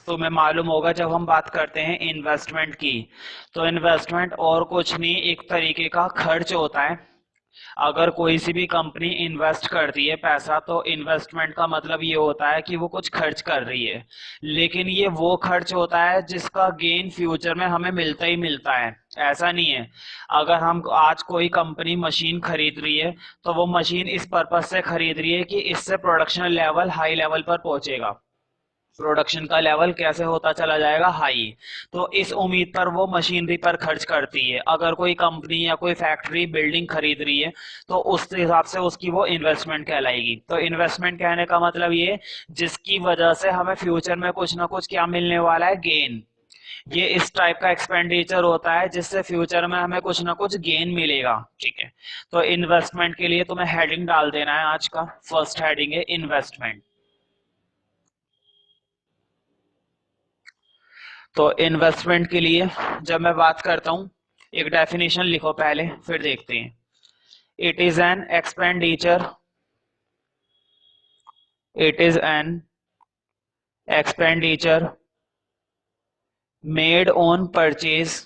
तुम्हें मालूम होगा जब हम बात करते हैं इन्वेस्टमेंट की, तो इन्वेस्टमेंट और कुछ नहीं, एक तरीके का खर्च होता है। अगर कोई सी भी कंपनी इन्वेस्ट करती है पैसा, तो इन्वेस्टमेंट का मतलब ये होता है कि वो कुछ खर्च कर रही है, लेकिन ये वो खर्च होता है जिसका गेन फ्यूचर में हमें मिलता ही मिलता है। ऐसा नहीं है, अगर हम आज कोई कंपनी मशीन खरीद रही है, तो वो मशीन इस पर्पज से खरीद रही है कि इससे प्रोडक्शन लेवल हाई लेवल पर पहुंचेगा, प्रोडक्शन का लेवल कैसे होता चला जाएगा हाई। तो इस उम्मीद पर वो मशीनरी पर खर्च करती है। अगर कोई कंपनी या कोई फैक्ट्री बिल्डिंग खरीद रही है, तो उस हिसाब से उसकी वो इन्वेस्टमेंट कहलाएगी। तो इन्वेस्टमेंट कहने का मतलब ये, जिसकी वजह से हमें फ्यूचर में कुछ ना कुछ क्या मिलने वाला है, गेन। ये इस टाइप का एक्सपेंडिचर होता है जिससे फ्यूचर में हमें कुछ ना कुछ गेन मिलेगा। ठीक है, तो इन्वेस्टमेंट के लिए तुम्हें हेडिंग डाल देना है, आज का फर्स्ट हेडिंग है इन्वेस्टमेंट। तो इन्वेस्टमेंट के लिए जब मैं बात करता हूं, एक डेफिनेशन लिखो पहले, फिर देखते हैं। It is an expenditure, it is an expenditure made on purchase,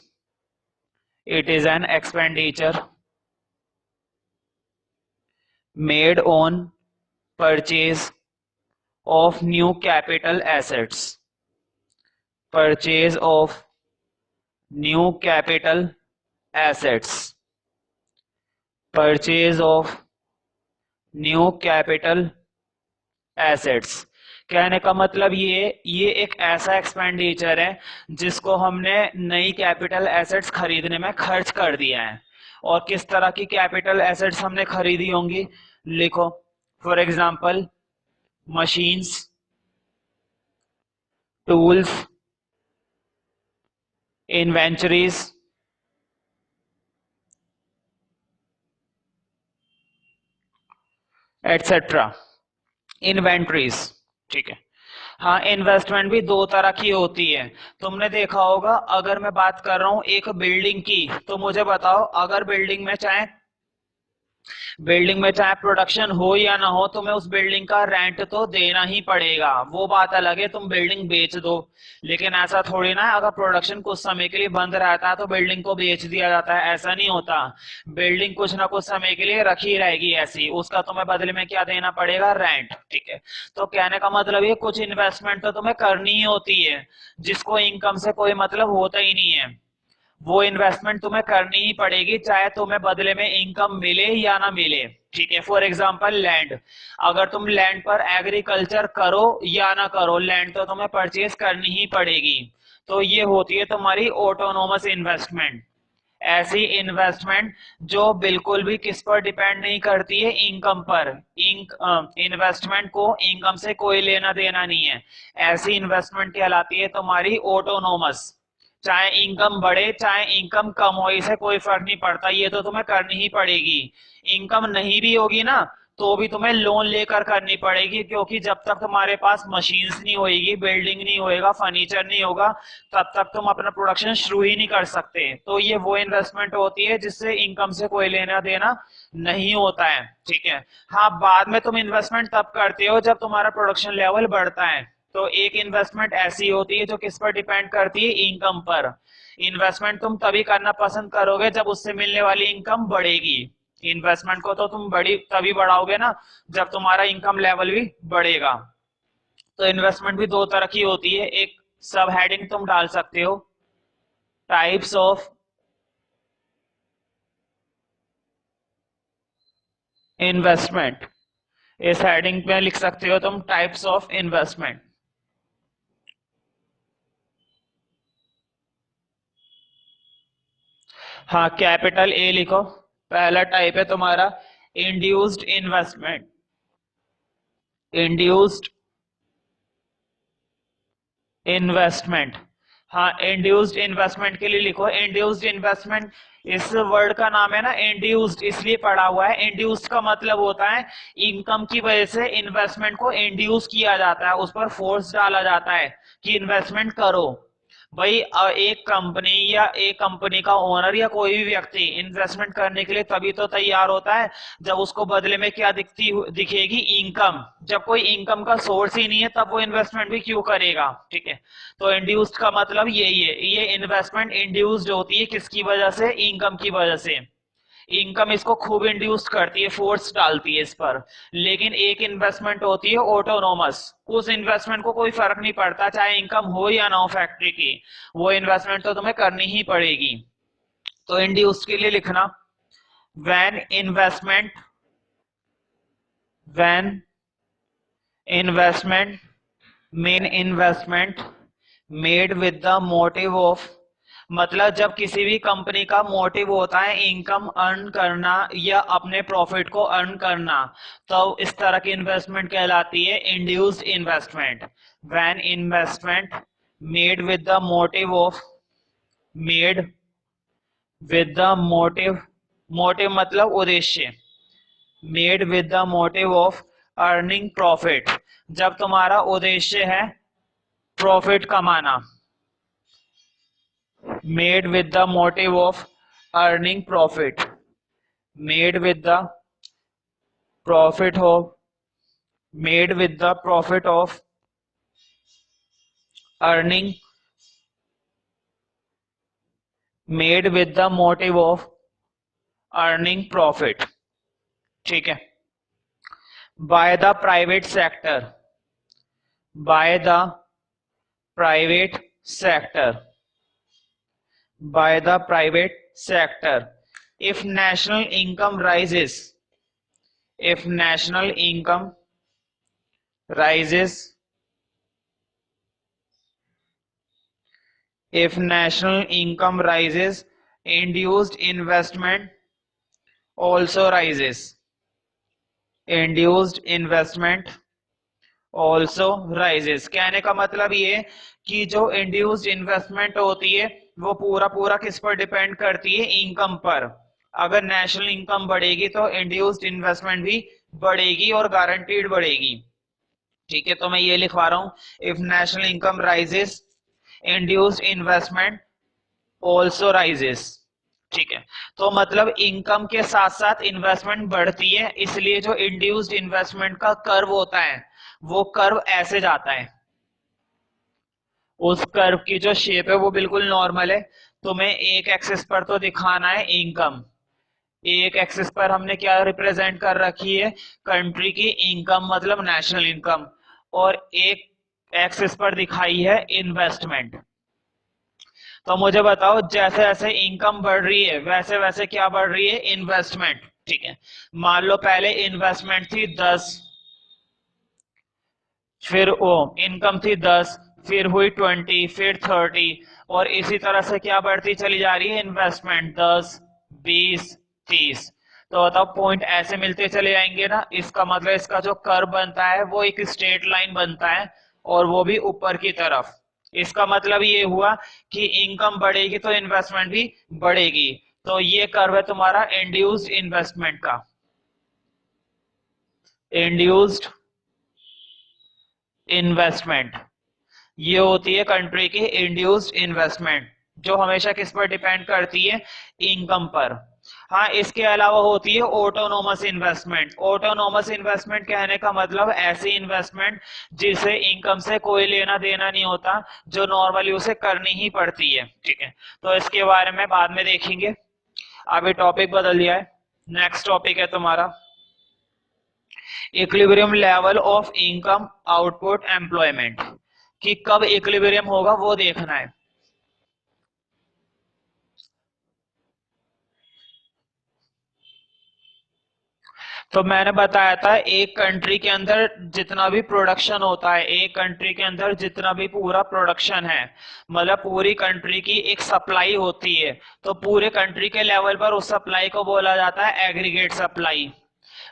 it is an expenditure made on purchase of new capital assets, purchase of new capital assets, purchase of new capital assets. कहने का मतलब ये एक ऐसा expenditure है जिसको हमने नई कैपिटल एसेट्स खरीदने में खर्च कर दिया है। और किस तरह की कैपिटल एसेट्स हमने खरीदी होंगी, लिखो। For example, machines, tools, inventories, etcetera, inventories. ठीक है। हाँ, इन्वेस्टमेंट भी दो तरह की होती है। तुमने देखा होगा, अगर मैं बात कर रहा हूं एक बिल्डिंग की, तो मुझे बताओ, अगर बिल्डिंग में चाहे प्रोडक्शन हो या ना हो, तुम्हें उस बिल्डिंग का रेंट तो देना ही पड़ेगा। वो बात अलग है तुम बिल्डिंग बेच दो, लेकिन ऐसा थोड़ी ना है अगर प्रोडक्शन कुछ समय के लिए बंद रहता है तो बिल्डिंग को बेच दिया जाता है, ऐसा नहीं होता। बिल्डिंग कुछ ना कुछ समय के लिए रखी रहेगी ऐसी, उसका तुम्हें बदले में क्या देना पड़ेगा, रेंट। ठीक है, तो कहने का मतलब ये, कुछ इन्वेस्टमेंट तो तुम्हें करनी ही होती है जिसको इनकम से कोई मतलब होता ही नहीं है। वो इन्वेस्टमेंट तुम्हें करनी ही पड़ेगी, चाहे तुम्हें बदले में इनकम मिले या ना मिले। ठीक है, फॉर एग्जांपल लैंड, अगर तुम लैंड पर एग्रीकल्चर करो या ना करो, लैंड तो तुम्हें परचेज करनी ही पड़ेगी। तो ये होती है तुम्हारी ऑटोनोमस इन्वेस्टमेंट। ऐसी इन्वेस्टमेंट जो बिल्कुल भी किस पर डिपेंड नहीं करती है, इनकम पर। इन्वेस्टमेंट को इनकम से कोई लेना देना नहीं है, ऐसी इन्वेस्टमेंट कहलाती है तुम्हारी ऑटोनोमस। चाहे इनकम बढ़े चाहे इनकम कम हो, इसे कोई फर्क नहीं पड़ता, ये तो तुम्हें करनी ही पड़ेगी। इनकम नहीं भी होगी ना, तो भी तुम्हें लोन लेकर करनी पड़ेगी, क्योंकि जब तक तुम्हारे पास मशीन्स नहीं होगी, बिल्डिंग नहीं होएगा, फर्नीचर नहीं होगा, तब तक तुम अपना प्रोडक्शन शुरू ही नहीं कर सकते। तो ये वो इन्वेस्टमेंट होती है जिससे इनकम से कोई लेना देना नहीं होता है। ठीक है, हाँ, बाद में तुम इन्वेस्टमेंट तब करते हो जब तुम्हारा प्रोडक्शन लेवल बढ़ता है। तो एक इन्वेस्टमेंट ऐसी होती है जो किस पर डिपेंड करती है, इनकम पर। इन्वेस्टमेंट तुम तभी करना पसंद करोगे जब उससे मिलने वाली इनकम बढ़ेगी। इन्वेस्टमेंट को तो तुम बड़ी तभी बढ़ाओगे ना जब तुम्हारा इनकम लेवल भी बढ़ेगा। तो इन्वेस्टमेंट भी दो तरह की होती है, एक सब हेडिंग तुम डाल सकते हो, टाइप्स ऑफ इन्वेस्टमेंट। इस हेडिंग में लिख सकते हो तुम टाइप्स ऑफ इन्वेस्टमेंट। हाँ, कैपिटल ए लिखो। पहला टाइप है तुम्हारा इंड्यूस्ड इन्वेस्टमेंट। Induced investment. हाँ, इंड्यूस्ड इन्वेस्टमेंट के लिए लिखो इंड्यूस्ड इन्वेस्टमेंट। इस वर्ड का नाम है ना इंड्यूस्ड, इसलिए पड़ा हुआ है। इंड्यूस्ड का मतलब होता है इनकम की वजह से इन्वेस्टमेंट को इंड्यूस किया जाता है, उस पर फोर्स डाला जाता है कि इन्वेस्टमेंट करो। भाई एक कंपनी या एक कंपनी का ओनर या कोई भी व्यक्ति इन्वेस्टमेंट करने के लिए तभी तो तैयार होता है जब उसको बदले में क्या दिखेगी, इनकम। जब कोई इनकम का सोर्स ही नहीं है तब वो इन्वेस्टमेंट भी क्यों करेगा, ठीक है। तो इंड्यूस्ड का मतलब यही है, ये इन्वेस्टमेंट इंड्यूस्ड होती है किसकी वजह से, इनकम की वजह से। इनकम इसको खूब इंड्यूस करती है, फोर्स डालती है इस पर। लेकिन एक इन्वेस्टमेंट होती है ऑटोनोमस, उस इन्वेस्टमेंट को कोई फर्क नहीं पड़ता चाहे इनकम हो या ना हो फैक्ट्री की, वो इन्वेस्टमेंट तो तुम्हें करनी ही पड़ेगी। तो इंड्यूस के लिए लिखना, when investment, when investment, main investment made with the motive of, मतलब जब किसी भी कंपनी का मोटिव होता है इनकम अर्न करना या अपने प्रॉफिट को अर्न करना, तो इस तरह की इन्वेस्टमेंट कहलाती है induced investment. When investment made with the motive of, made with the motive, motive मतलब उद्देश्य, made with the motive of earning profit, जब तुम्हारा उद्देश्य है प्रॉफिट कमाना, made with the motive of earning profit, made with the profit of, made with the profit of earning, made with the motive of earning profit, ठीक है। by the private sector, by the private sector, by the private sector, if national income rises, if national income rises, if national income rises, induced investment also rises, induced investment also rises। कहने का मतलब ये कि जो induced investment होती है वो पूरा पूरा किस पर डिपेंड करती है, इनकम पर। अगर नेशनल इनकम बढ़ेगी तो इंड्यूस्ड इन्वेस्टमेंट भी बढ़ेगी और गारंटीड बढ़ेगी, ठीक है। तो मैं ये लिखवा रहा हूं, if national income rises induced investment also rises, ठीक है। तो मतलब इनकम के साथ साथ इन्वेस्टमेंट बढ़ती है, इसलिए जो इंड्यूस्ड इन्वेस्टमेंट का कर्व होता है वो कर्व ऐसे जाता है, उस कर्व की जो शेप है वो बिल्कुल नॉर्मल है। तुम्हें एक एक्सिस पर तो दिखाना है इनकम, एक एक्सिस पर हमने क्या रिप्रेजेंट कर रखी है, कंट्री की इनकम मतलब नेशनल इनकम, और एक एक्सिस पर दिखाई है इन्वेस्टमेंट। तो मुझे बताओ जैसे जैसे इनकम बढ़ रही है वैसे वैसे क्या बढ़ रही है, इन्वेस्टमेंट, ठीक है। मान लो पहले इन्वेस्टमेंट थी 10, फिर वो इनकम थी 10, फिर हुई 20, फिर 30, और इसी तरह से क्या बढ़ती चली जा रही है, इन्वेस्टमेंट 10, 20, 30। तो बताओ पॉइंट ऐसे मिलते चले जाएंगे ना, इसका मतलब इसका जो कर्व बनता है वो एक स्ट्रेट लाइन बनता है और वो भी ऊपर की तरफ। इसका मतलब ये हुआ कि इनकम बढ़ेगी तो इन्वेस्टमेंट भी बढ़ेगी। तो ये कर्व है तुम्हारा इंड्यूस्ड इन्वेस्टमेंट का, इंड्यूस्ड इन्वेस्टमेंट, ये होती है कंट्री की इंड्यूस्ड इन्वेस्टमेंट, जो हमेशा किस पर डिपेंड करती है, इनकम पर। हाँ, इसके अलावा होती है ऑटोनोमस इन्वेस्टमेंट। ऑटोनोमस इन्वेस्टमेंट कहने का मतलब ऐसी इन्वेस्टमेंट जिसे इनकम से कोई लेना देना नहीं होता, जो नॉर्मली उसे करनी ही पड़ती है, ठीक है। तो इसके बारे में बाद में देखेंगे, अभी टॉपिक बदल दिया है। नेक्स्ट टॉपिक है तुम्हारा equilibrium level of income output employment, कि कब इक्विलिब्रियम होगा वो देखना है। तो मैंने बताया था एक कंट्री के अंदर जितना भी प्रोडक्शन होता है, एक कंट्री के अंदर जितना भी पूरा प्रोडक्शन है, मतलब पूरी कंट्री की एक सप्लाई होती है, तो पूरे कंट्री के लेवल पर उस सप्लाई को बोला जाता है एग्रीगेट सप्लाई।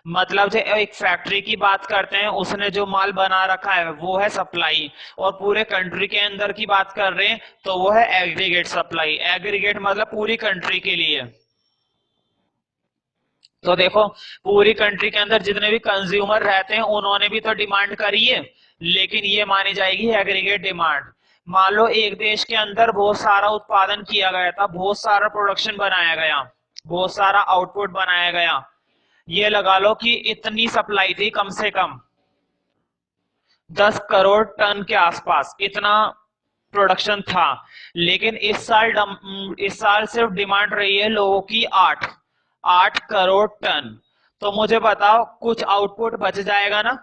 मतलब जो एक फैक्ट्री की बात करते हैं उसने जो माल बना रखा है वो है सप्लाई, और पूरे कंट्री के अंदर की बात कर रहे हैं तो वो है एग्रीगेट सप्लाई। एग्रीगेट मतलब पूरी कंट्री के लिए। तो देखो पूरी कंट्री के अंदर जितने भी कंज्यूमर रहते हैं उन्होंने भी तो डिमांड करी है, लेकिन ये मानी जाएगी एग्रीगेट डिमांड। मान लो एक देश के अंदर बहुत सारा उत्पादन किया गया था, बहुत सारा प्रोडक्शन बनाया गया, बहुत सारा आउटपुट बनाया गया, ये लगा लो कि इतनी सप्लाई थी, कम से कम 10 करोड़ टन के आसपास इतना प्रोडक्शन था। लेकिन इस साल सिर्फ डिमांड रही है लोगों की 8 करोड़ टन। तो मुझे बताओ कुछ आउटपुट बच जाएगा ना।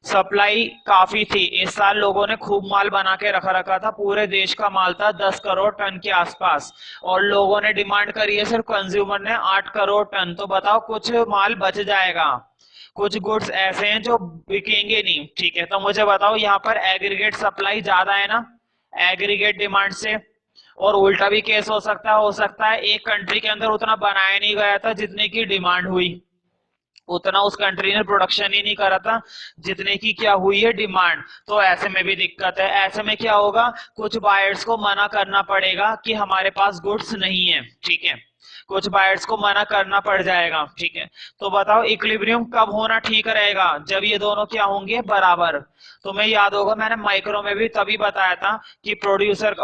सप्लाई काफी थी, इस साल लोगों ने खूब माल बना के रखा था, पूरे देश का माल था 10 करोड़ टन के आसपास, और लोगों ने डिमांड करी है सिर्फ कंज्यूमर ने 8 करोड़ टन। तो बताओ कुछ माल बच जाएगा, कुछ गुड्स ऐसे हैं जो बिकेंगे नहीं। ठीक है, तो मुझे बताओ यहाँ पर एग्रीगेट सप्लाई ज्यादा है ना एग्रीगेट डिमांड से, और उल्टा भी केस हो सकता है एक कंट्री के अंदर उतना बनाया नहीं गया था जितने की डिमांड हुई, उतना उस कंट्री ने प्रोडक्शन ही नहीं करा था जितने की क्या हुई है डिमांड। तो ऐसे में भी दिक्कत है। ऐसे में क्या होगा, कुछ बायर्स को मना करना पड़ेगा कि हमारे पास गुड्स नहीं है। ठीक है, कुछ बायर्स को मना करना पड़ जाएगा। ठीक है, तो बताओ इक्विलिब्रियम कब होना ठीक रहेगा, जब ये दोनों क्या होंगे, बराबर। तुम्हें याद होगा मैंने माइक्रो में भी तभी बताया था कि प्रोड्यूसर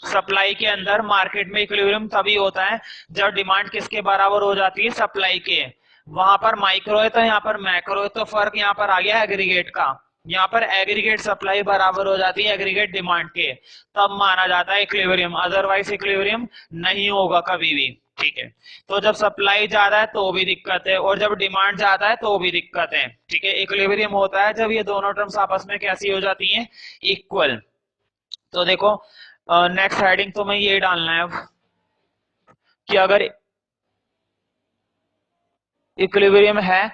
सप्लाई के अंदर मार्केट में इक्विलिब्रियम तभी होता है जब डिमांड किसके बराबर हो जाती है, सप्लाई के। वहां पर माइक्रो है तो यहाँ पर मैक्रो है, तो फर्क यहाँ पर आ गया एग्रीगेट का। यहाँ पर एग्रीगेट सप्लाई बराबर हो जाती है एग्रीगेट डिमांड के, तब माना जाता है इक्विलिब्रियम, अदरवाइज इक्विलिब्रियम नहीं होगा कभी भी। ठीक है, तो जब सप्लाई ज्यादा है तो भी दिक्कत है, और जब डिमांड ज्यादा है तो भी दिक्कत है। ठीक है, इक्विलिब्रियम होता है जब ये दोनों टर्म्स आपस में कैसी हो जाती हैं, इक्वल। तो देखो नेक्स्ट हेडिंग तो मैं ये डालना है अब कि अगर इक्विलिब्रियम है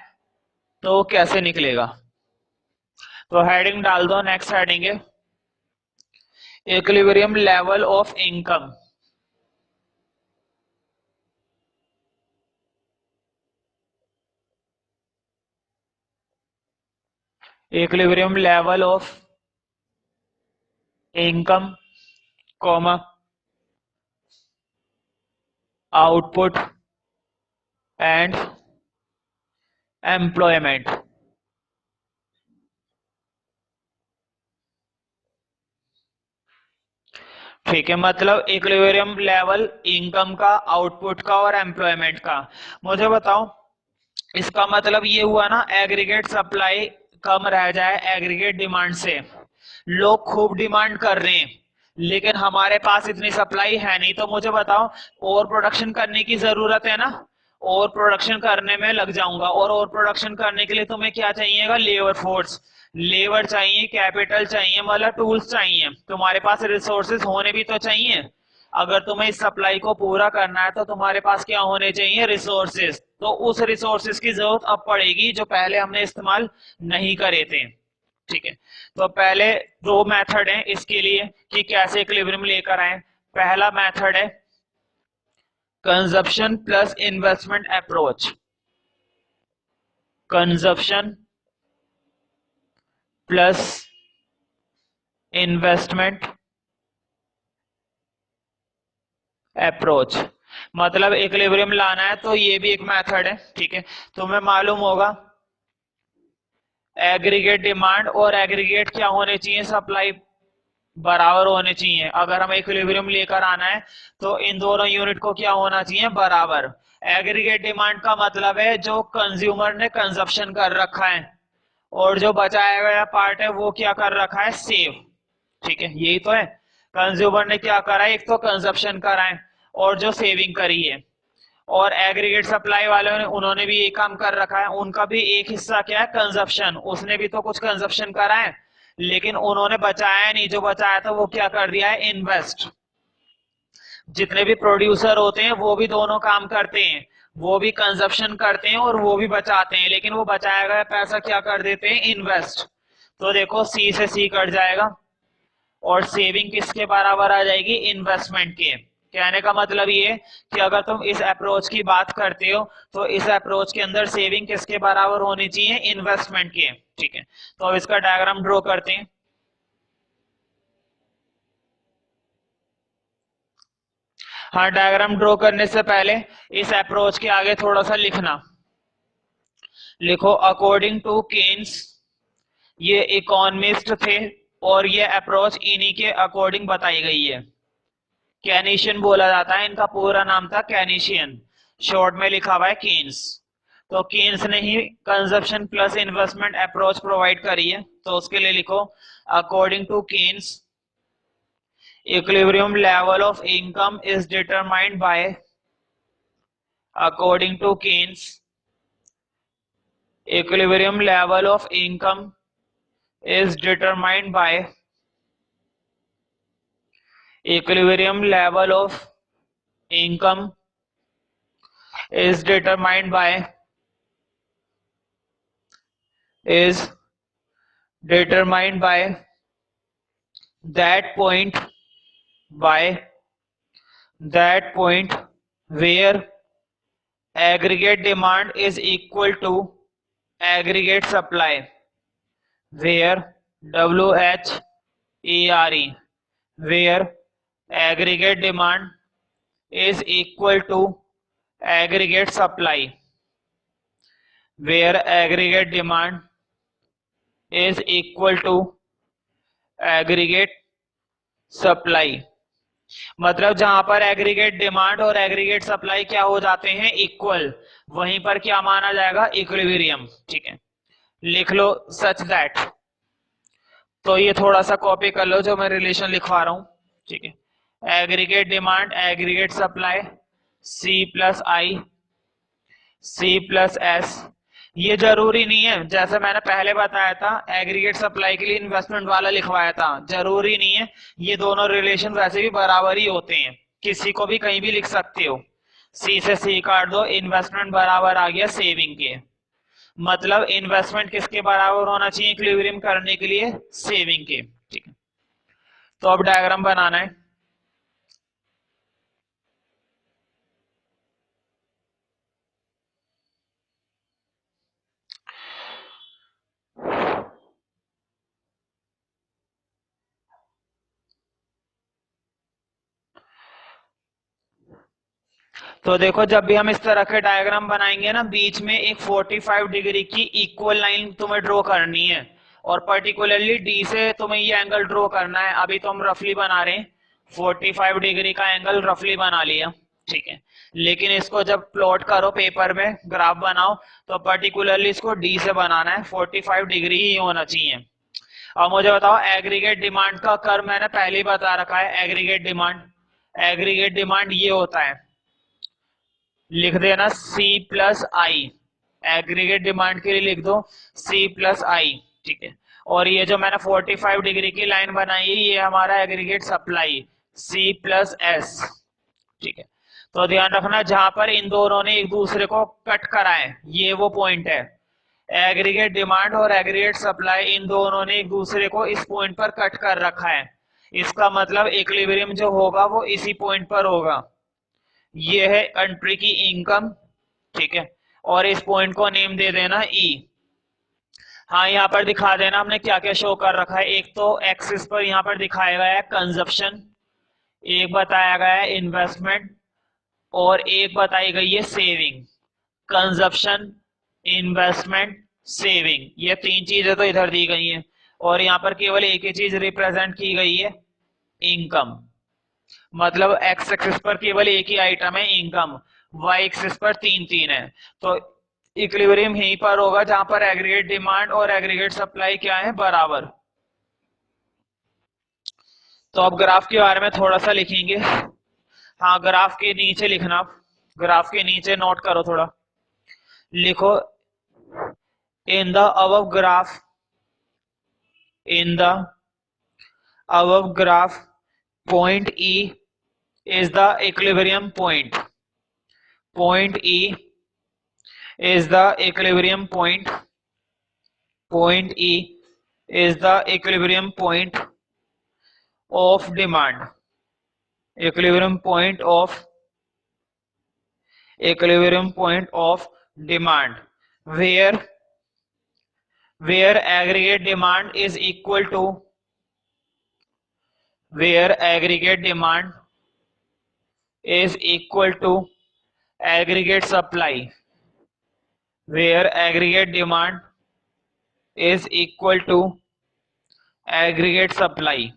तो कैसे निकलेगा। तो हेडिंग डाल दो, नेक्स्ट हेडिंग है equilibrium level of income. Equilibrium level of income comma output and employment. ठीक है, मतलब इक्विलिब्रियम लेवल इनकम का, आउटपुट का और एम्प्लॉयमेंट का। मुझे बताओ इसका मतलब ये हुआ ना, एग्रीगेट सप्लाई कम रह जाए एग्रीगेट डिमांड से। लोग खूब डिमांड कर रहे हैं लेकिन हमारे पास इतनी सप्लाई है नहीं, तो मुझे बताओ और प्रोडक्शन करने की जरूरत है ना, और प्रोडक्शन करने में लग जाऊंगा, और प्रोडक्शन करने के लिए तुम्हें क्या चाहिएगा, लेबर फोर्स, लेबर चाहिए, कैपिटल चाहिए, मतलब टूल्स चाहिए, तुम्हारे पास रिसोर्सेज होने भी तो चाहिए। अगर तुम्हें इस सप्लाई को पूरा करना है तो तुम्हारे पास क्या होने चाहिए, रिसोर्सेज। तो उस रिसोर्सेज की जरूरत अब पड़ेगी जो पहले हमने इस्तेमाल नहीं करे थे। ठीक है, तो पहले दो मेथड हैं इसके लिए कि कैसे इक्विलिब्रियम लेकर आए। पहला मेथड है consumption plus investment approach. Consumption plus investment approach, मतलब इक्विलिब्रियम लाना है तो ये भी एक मेथड है। ठीक है, तुम्हें मालूम होगा एग्रीगेट डिमांड और एग्रीगेट क्या होने चाहिए, सप्लाई बराबर होने चाहिए। अगर हमें इक्विलिब्रियम लेकर आना है तो इन दोनों यूनिट को क्या होना चाहिए, बराबर। एग्रीगेट डिमांड का मतलब है जो कंज्यूमर ने कंजप्शन कर रखा है, और जो बचाया गया पार्ट है वो क्या कर रखा है, सेव। ठीक है, यही तो है। कंज्यूमर ने क्या करा है, एक तो कंजप्शन करा है और जो सेविंग करी है। और एग्रीगेट सप्लाई वालों ने, उन्होंने भी ये काम कर रखा है, उनका भी एक हिस्सा क्या है, कंजप्शन, उसने भी तो कुछ कंजप्शन करा है लेकिन उन्होंने बचाया नहीं, जो बचाया था वो क्या कर दिया है, इन्वेस्ट। जितने भी प्रोड्यूसर होते हैं वो भी दोनों काम करते हैं, वो भी कंजप्शन करते हैं और वो भी बचाते हैं, लेकिन वो बचाया गया पैसा क्या कर देते हैं, इन्वेस्ट। तो देखो सी से सी कट जाएगा और सेविंग किसके बराबर आ जाएगी, इन्वेस्टमेंट के। कहने का मतलब ये कि अगर तुम इस अप्रोच की बात करते हो तो इस अप्रोच के अंदर सेविंग किसके बराबर होनी चाहिए, इन्वेस्टमेंट के। ठीक है, तो अब इसका डायग्राम ड्रॉ करते हैं। हाँ, डायग्राम ड्रॉ करने से पहले इस अप्रोच के आगे थोड़ा सा लिखना, लिखो अकॉर्डिंग टू केन्स, ये इकोनॉमिस्ट थे और ये अप्रोच इन्हीं के अकॉर्डिंग बताई गई है। केनीशियन बोला जाता है, इनका पूरा नाम था केनीशियन, शॉर्ट में लिखा हुआ है कीन्स। तो कीन्स ने ही consumption plus investment approach provide करी है। तो उसके लिए लिखो, according to Keynes equilibrium level of income is determined by, according to Keynes, equilibrium level of income is determined by, equilibrium level of income is determined by, is determined by that point, by that point where aggregate demand is equal to aggregate supply, where WHERE, where aggregate demand is equal to aggregate supply, where aggregate demand is equal to aggregate supply। मतलब जहां पर aggregate demand और aggregate supply क्या हो जाते हैं, equal, वहीं पर क्या माना जाएगा, इक्विलिब्रियम। ठीक है, लिख लो सच दैट। तो ये थोड़ा सा कॉपी कर लो जो मैं रिलेशन लिखवा रहा हूं। ठीक है, aggregate demand aggregate supply C plus I C plus S. ये जरूरी नहीं है, जैसे मैंने पहले बताया था एग्रीगेट सप्लाई के लिए इन्वेस्टमेंट वाला लिखवाया था, जरूरी नहीं है। ये दोनों रिलेशन वैसे भी बराबर ही होते हैं, किसी को भी कहीं भी लिख सकते हो। सी से सी काट दो, इन्वेस्टमेंट बराबर आ गया सेविंग के। मतलब इन्वेस्टमेंट किसके बराबर होना चाहिए इक्विलिब्रियम करने के लिए, सेविंग के। ठीक है, तो अब डायग्राम बनाना है। तो देखो, जब भी हम इस तरह के डायग्राम बनाएंगे ना, बीच में एक 45 डिग्री की इक्वल लाइन तुम्हें ड्रॉ करनी है, और पर्टिकुलरली डी से तुम्हें ये एंगल ड्रॉ करना है। अभी तो हम रफली बना रहे हैं, 45 डिग्री का एंगल रफली बना लिया। ठीक है, लेकिन इसको जब प्लॉट करो पेपर में, ग्राफ बनाओ, तो पर्टिकुलरली इसको डी से बनाना है, 45 डिग्री ही होना चाहिए। अब मुझे बताओ, एग्रीगेट डिमांड का कर्व मैंने पहले ही बता रखा है। एग्रीगेट डिमांड ये होता है, लिख देना C प्लस आई, एग्रीगेट डिमांड के लिए लिख दो C प्लस आई। ठीक है, और ये जो मैंने 45 डिग्री की लाइन बनाई है, ये हमारा aggregate supply C plus S. ठीक है, तो ध्यान रखना, जहां पर इन दोनों ने एक दूसरे को कट करा है, ये वो पॉइंट है। एग्रीगेट डिमांड और एग्रीगेट सप्लाई, इन दोनों ने एक दूसरे को इस पॉइंट पर कट कर रखा है। इसका मतलब इक्विलिब्रियम जो होगा वो इसी पॉइंट पर होगा। ये है कंट्री की इनकम। ठीक है, और इस पॉइंट को नेम दे देना ई। हाँ, यहाँ पर दिखा देना हमने क्या क्या शो कर रखा है। एक तो एक्सिस पर यहाँ पर दिखाया गया है कंजप्शन, एक बताया गया है इन्वेस्टमेंट, और एक बताई गई है सेविंग। कंजप्शन, इन्वेस्टमेंट, सेविंग, ये तीन चीजें तो इधर दी गई हैं, और यहाँ पर केवल एक ही चीज रिप्रेजेंट की गई है, इनकम। मतलब एक्स एक्सिस पर केवल एक ही आइटम है, इनकम। वाई एक्सिस पर तीन तीन है। तो इक्विलिब्रियम यहीं पर होगा जहां पर एग्रीगेट डिमांड और एग्रीगेट सप्लाई क्या है, बराबर। तो अब ग्राफ के बारे में थोड़ा सा लिखेंगे। हाँ, ग्राफ के नीचे लिखना, ग्राफ के नीचे नोट करो थोड़ा, लिखो in the above graph, in the above graph point E is the equilibrium point. Point E is the equilibrium point. Point E is the equilibrium point of demand. Equilibrium point of demand, where aggregate demand is equal to, where aggregate demand is equal to aggregate supply, where aggregate demand is equal to aggregate supply.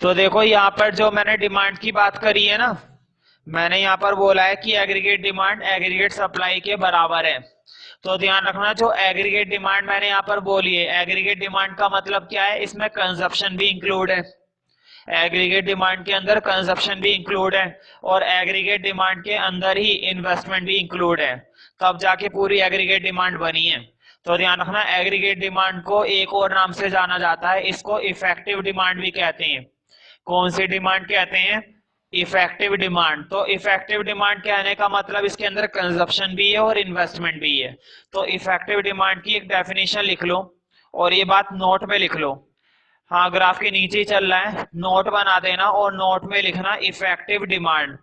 तो देखो यहाँ पर जो मैंने demand की बात करी है ना, मैंने यहाँ पर बोला है कि एग्रीगेट डिमांड एग्रीगेट सप्लाई के बराबर है। तो ध्यान रखना, जो एग्रीगेट डिमांड मैंने यहाँ पर बोली है, एग्रीगेट डिमांड का मतलब क्या है, इसमें कंजप्शन भी इंक्लूड है। एग्रीगेट डिमांड के अंदर कंजप्शन भी इंक्लूड है और एग्रीगेट डिमांड के अंदर ही इन्वेस्टमेंट भी इंक्लूड है, तब जाके पूरी एग्रीगेट डिमांड बनी है। तो ध्यान रखना, एग्रीगेट डिमांड को एक और नाम से जाना जाता है, इसको इफेक्टिव डिमांड भी कहते हैं। कौन सी डिमांड कहते हैं? Effective demand. तो इफेक्टिव डिमांड कहने का मतलब इसके अंदर कंजप्शन भी है और इन्वेस्टमेंट भी है। तो इफेक्टिव डिमांड की एक डेफिनेशन लिख लो और ये बात नोट में लिख लो। हाँ, ग्राफ के नीचे ही चल रहा है, नोट बना देना और नोट में लिखना इफेक्टिव डिमांड।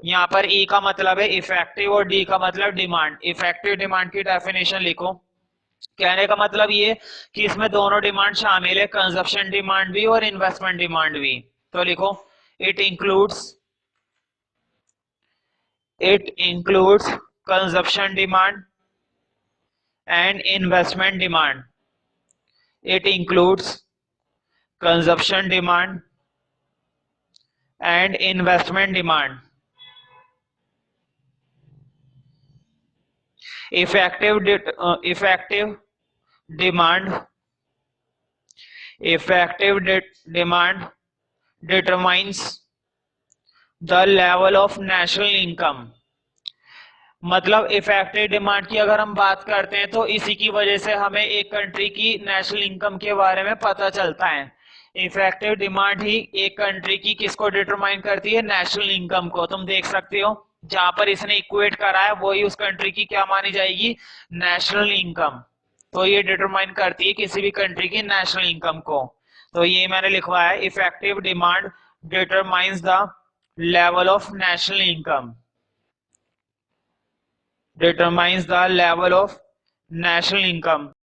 यहाँ पर ई का मतलब है इफेक्टिव और डी का मतलब डिमांड। इफेक्टिव डिमांड की डेफिनेशन लिखो। कहने का मतलब ये कि इसमें दोनों डिमांड शामिल है, कंजप्शन डिमांड भी और इन्वेस्टमेंट डिमांड भी। तो लिखो, it includes consumption demand and investment demand. It includes consumption demand and investment demand. effective effective demand demand determines the level of national income। मतलब इफेक्टिव डिमांड की अगर हम बात करते हैं तो इसी की वजह से हमें एक कंट्री की नेशनल इनकम के बारे में पता चलता है। इफेक्टिव डिमांड ही एक कंट्री की किसको डिटरमाइन करती है? नेशनल इनकम को। तुम देख सकते हो जहां पर इसने इक्वेट करा है वही उस कंट्री की क्या मानी जाएगी? National income. तो ये डिटरमाइन करती है किसी भी कंट्री की नेशनल इनकम को। तो ये मैंने लिखवाया है, effective demand determines the level of national income. determines the level of national income।